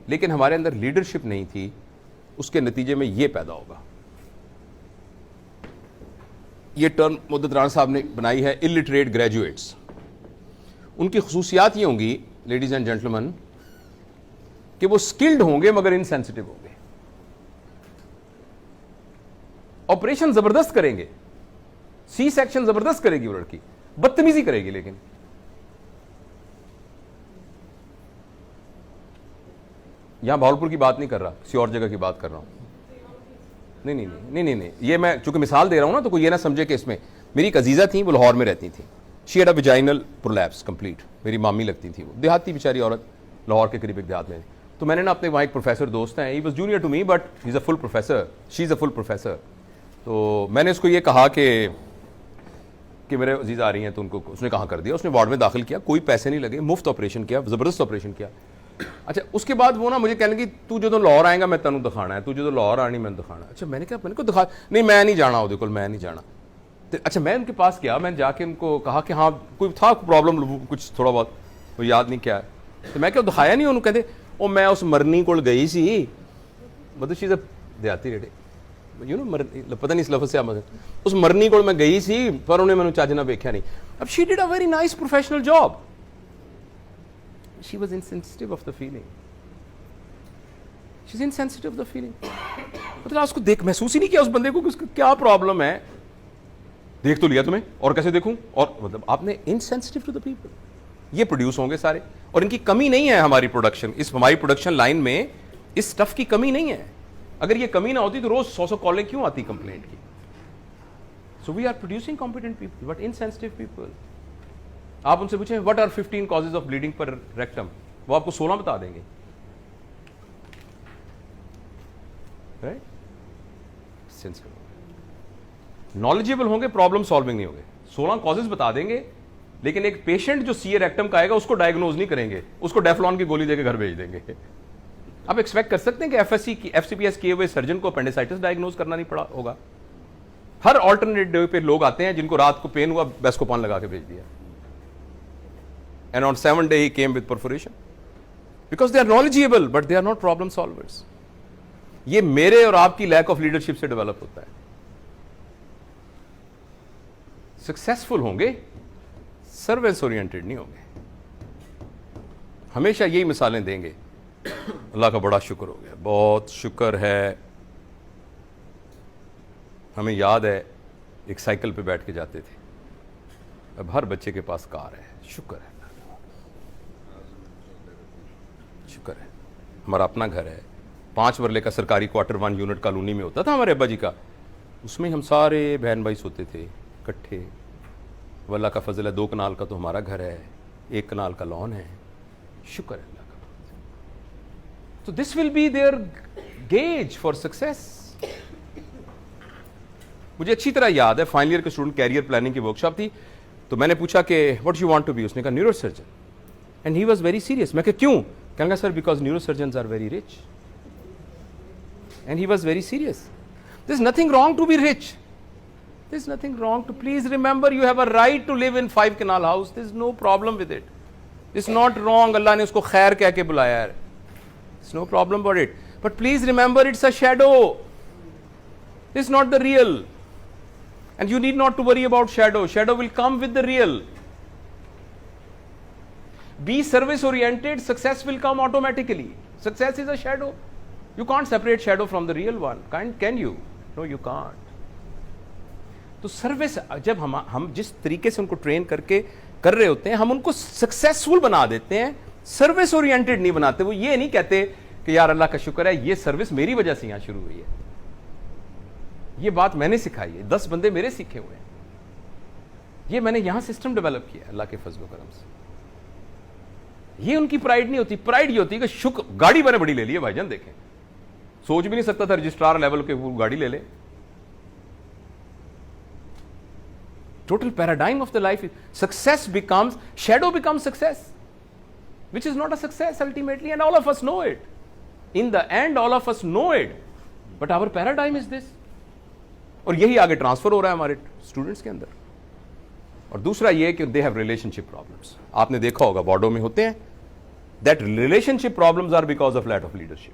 لیکن ہمارے اندر لیڈرشپ نہیں تھی. اس کے نتیجے میں یہ پیدا ہوگا. یہ ٹرم مدت رانا صاحب نے بنائی ہے الٹریٹ گریجویٹس. ان کی خصوصیات یہ ہوں گی لیڈیز اینڈ جینٹلمین کہ وہ اسکلڈ ہوں گے مگر انسینسٹیو ہوں گے. آپریشن زبردست کریں گے, سی سیکشن زبردست کرے گی وہ لڑکی, بدتمیزی کرے گی. لیکن یہاں بھاولپور کی بات نہیں کر رہا, کسی اور جگہ کی بات کر رہا ہوں. نہیں, یہ میں چونکہ مثال دے رہا ہوں نا, تو کوئی یہ نہ سمجھے کہ اس میں. میری ایک عزیزہ تھیں, وہ لاہور میں رہتی تھیں. She had a vaginal prolapse complete. میری مامی لگتی تھی, وہ دیہاتی بیچاری عورت, لاہور کے قریب ایک دیہات میں. تو میں نے نا اپنے وہاں ایک پروفیسر دوست ہیں, he was junior to me but he is a full professor, she is a full professor. تو میں نے اس کو یہ کہا کہ میرے عزیز آ رہی ہیں, تو ان کو اس نے کہاں کر دیا. اس نے وارڈ میں داخل کیا, کوئی پیسے نہیں لگے, مفت آپریشن کیا, زبردست آپریشن کیا. اچھا اس کے بعد وہ نا مجھے کہنے لگی تو جو لاہور آئے گا میں تینوں دکھانا ہے, تو جو لاہور آنی میں دکھانا. اچھا میں نے کہا, میں نے کو دکھا, نہیں میں نہیں جانا وہ میں نہیں جانا. اچھا میں ان کے پاس گیا, میں نے جا کے ان کو کہا کہ ہاں کوئی تھا پرابلم کچھ تھوڑا بہت, وہ یاد نہیں کیا. تو میں کیا دکھایا نہیں, انہوں کہتے او میں اس مرنی کو گئی سی, مطلب چیز دیہاتی ریڈے یو نو پتہ نہیں اس لفظ سے اس مرنی کو میں گئی سی, پر انہیں میں نے چاچنا ویکھیا نہیں. اب she did a very nice professional job. She was insensitive of the feeling. She's insensitive of the feeling. مطلب اس کو دیکھ محسوس ہی نہیں کیا اس بندے کو کہ اس کا کیا پرابلم ہے. دیکھ تو لیا تمہیں, اور کیسے دیکھوں, اور مطلب آپ نے insensitive to the people. یہ پروڈیوس ہوں گے سارے, اور ان کی کمی نہیں ہے ہماری پروڈکشن, اس ہماری پروڈکشن لائن میں اس سٹف کی کمی نہیں ہے. اگر یہ کمی نہ ہوتی تو روز 100 کالیں کیوں آتی کمپلینٹ کی. So we are producing competent people but insensitive people. آپ ان سے پوچھیں what are 15 causes of bleeding per rectum, وہ آپ کو 16 بتا دیں گے. نالجیبل ہوں گے, پرابلم سالونگ نہیں ہوں گے. 16 کازز بتا دیں گے, لیکن ایک پیشنٹ جو سی اے ریکٹم کا آئے گا اس کو ڈائگنوز نہیں کریں گے, اس کو ڈیفلون کی گولی دے کے گھر بھیج دیں گے. آپ ایکسپیکٹ کر سکتے ہیں کہ ایف سی پی ایس کیے ہوئے سرجن کو اپینڈیسائٹس ڈائگنوز کرنا نہیں پڑا ہوگا. ہر آلٹرنیٹ ڈے پہ لوگ آتے ہیں جن کو رات کو پین ہوا, بیسکوپان لگا کے بھیج دیا. And on 7th day he came with perforation because they are knowledgeable but they are not problem solvers. یہ میرے اور آپ کی لیک آف لیڈرشپ سے ڈیولپ ہوتا ہے. سکسیسفل ہوں گے, سروس اورینٹڈ نہیں ہوں گے. ہمیشہ یہی مثالیں دیں گے. اللہ کا بڑا شکر ہو گیا, بہت شکر ہے. ہمیں یاد ہے ایک سائیکل پہ بیٹھ کے جاتے تھے, اب ہر بچے کے پاس کار ہے. شکر ہے, شکر ہے. ہمارا اپنا گھر ہے, 5 مرلے کا سرکاری کوارٹر 1 یونٹ کالونی میں ہوتا تھا ہمارے ابا جی کا, اس میں ہم سارے بہن بھائی سوتے تھے اکٹھے. اللہ کا فضل ہے 2 کنال کا تو ہمارا گھر ہے, 1 کنال کا لان ہے. شکر ہے اللہ کا. تو this will be there gauge for success. مجھے اچھی طرح یاد ہے فائنل ایئر کے اسٹوڈنٹ کیریئر پلاننگ کی ورکشاپ تھی, تو میں نے پوچھا کہ what you want to be, اس نے کہا neurosurgeon. And he was very serious. میں کہ کیوں؟ کہنے لگا sir because neurosurgeons are very rich. And he was very serious. There is nothing wrong to be rich, there is nothing wrong to, please remember you have a right to live in 5 kanal house, there is no problem with it, it's not wrong. اللہ نے اس کو خیر کہہ کے بلایا ہے, it's no problem about it, but please remember it's a shadow, it's not the real. And you need not to worry about shadow. Shadow will come with the real. Be service oriented, success will come automatically. Success is a shadow. You can't separate shadow from the real one. Can you? No, you can't. تو service جب ہم جس طریقے سے ان کو train کر کے کر رہے ہوتے ہیں, ہم ان کو سکسیسفل بنا دیتے ہیں, سروس اورینٹڈ نہیں بناتے. وہ یہ نہیں کہتے کہ یار اللہ کا شکر ہے یہ سروس میری وجہ سے یہاں شروع ہوئی ہے, یہ بات میں نے سکھائی ہے, 10 بندے میرے سیکھے ہوئے ہیں, یہ میں نے یہاں سسٹم ڈیولپ کیا اللہ کے فضل و کرم سے. یہ ان کی پرائیڈ نہیں ہوتی. پرائیڈ یہ ہوتی ہے کہ شکر گاڑی میں نے بڑی لے لی ہے بھائی جان, دیکھیں سوچ بھی نہیں سکتا تھا رجسٹرار لیول کے وہ گاڑی لے لے. Total paradigm of the life, success becomes shadow becomes success, which is not a success ultimately, and all of us know it. In the end all of us know it, but our paradigm is this. اور یہی آگے transfer ہو رہا ہے ہمارے students کے اندر. اور دوسرا یہ کہ they have relation ship problems. آپ نے دیکھا ہوگا وارڈوں میں ہوتے ہیں, that relationship problems are because of lack of leadership.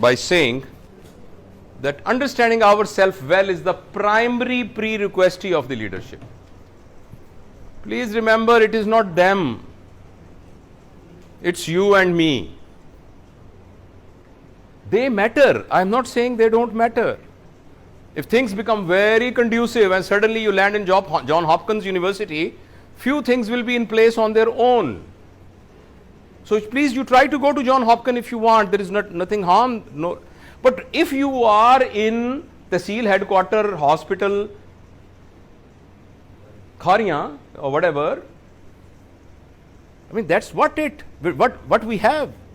by saying that understanding ourselves well is the primary prerequisite of the leadership. Please remember, it is not them, it's you and me. They matter. I am not saying they don't matter. If things become very conducive and suddenly you land in John Hopkins University, few things will be in place on their own. So please, you try to go to John Hopkins if you want. There is nothing harm. No, but if you are in Tehsil headquarter hospital, Khariyan or whatever, I mean that's what we have.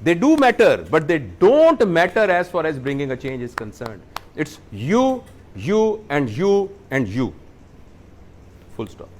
They do matter, but they don't matter as far as bringing a change is concerned. It's you, and you, and you. Full stop.